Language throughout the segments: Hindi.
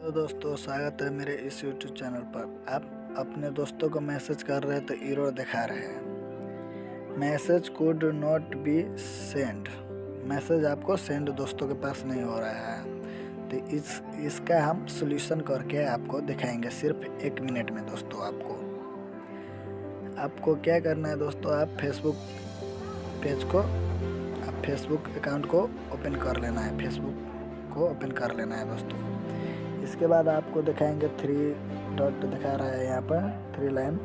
तो दोस्तों स्वागत है मेरे इस YouTube चैनल पर। आप अपने दोस्तों को मैसेज कर रहे हैं तो एरर दिखा रहे हैं, message could not be send. Message आपको सेंड दोस्तों के पास नहीं हो रहा है। तो इसका हम सॉल्यूशन करके आपको दिखाएंगे सिर्फ 1 मिनट में। दोस्तों आपको क्या करना है दोस्तों, आप फेसबुक अकाउंट को ओपन कर लेना है। दोस्तों इसके बाद आपको दिखाएंगे 3 डॉट दिखा रहा है, यहाँ पर 3 लाइन,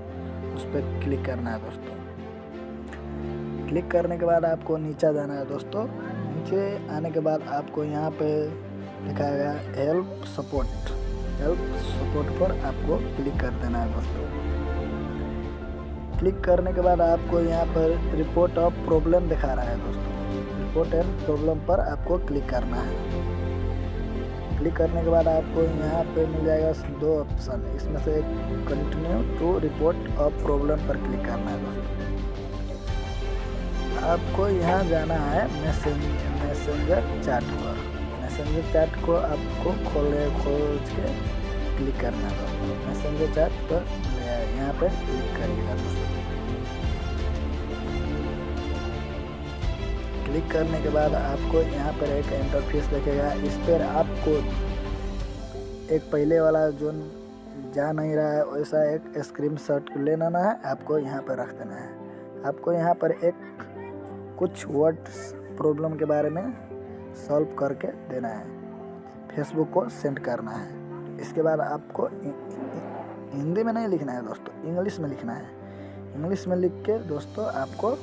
उस पर क्लिक करना है दोस्तों। क्लिक करने के बाद आपको नीचे जाना है दोस्तों। नीचे आने के बाद आपको यहाँ पे दिखाएगा हेल्प सपोर्ट पर आपको क्लिक कर देना है दोस्तों। क्लिक करने के बाद आपको यहाँ पर रिपोर्ट ऑफ प्रॉब्लम दिखा रहा है दोस्तों। रिपोर्ट एंड प्रॉब्लम पर आपको क्लिक करना है। क्लिक करने के बाद आपको यहाँ पे मिल जाएगा 2 ऑप्शन, इसमें से continue to report of problem पर क्लिक करना है दोस्तों। आपको यहाँ जाना है मैसेंजर चैट पर। मैसेंजर चैट को आपको खोल के क्लिक करना है दोस्तों। मैसेंजर चैट पर यहाँ पे क्लिक करिएगा दोस्तों। क्लिक करने के बाद आपको यहाँ पर एक इंटरफेस दिखेगा। इस पर आपको एक पहले वाला जो जा नहीं रहा है वैसा एक स्क्रीनशॉट लेना है, आपको यहाँ पर रख देना है। आपको यहाँ पर कुछ वर्ड्स प्रॉब्लम के बारे में सॉल्व करके देना है, फेसबुक को सेंड करना है। इसके बाद आपको हिंदी में नहीं लिखना है दोस्तों, इंग्लिश में लिखना है। इंग्लिश में लिख के दोस्तों आपको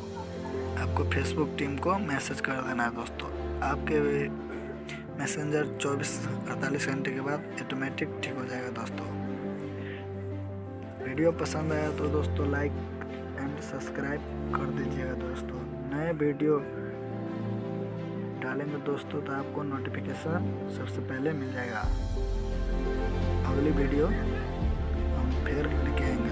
फेसबुक टीम को मैसेज कर देना है दोस्तों। आपके मैसेंजर 24-48 घंटे के बाद ऑटोमेटिक ठीक हो जाएगा दोस्तों। वीडियो पसंद आया तो दोस्तों लाइक एंड सब्सक्राइब कर दीजिएगा दोस्तों। नए वीडियो डालेंगे दोस्तों तो आपको नोटिफिकेशन सबसे पहले मिल जाएगा। अगली वीडियो हम फिर लेके आएंगे।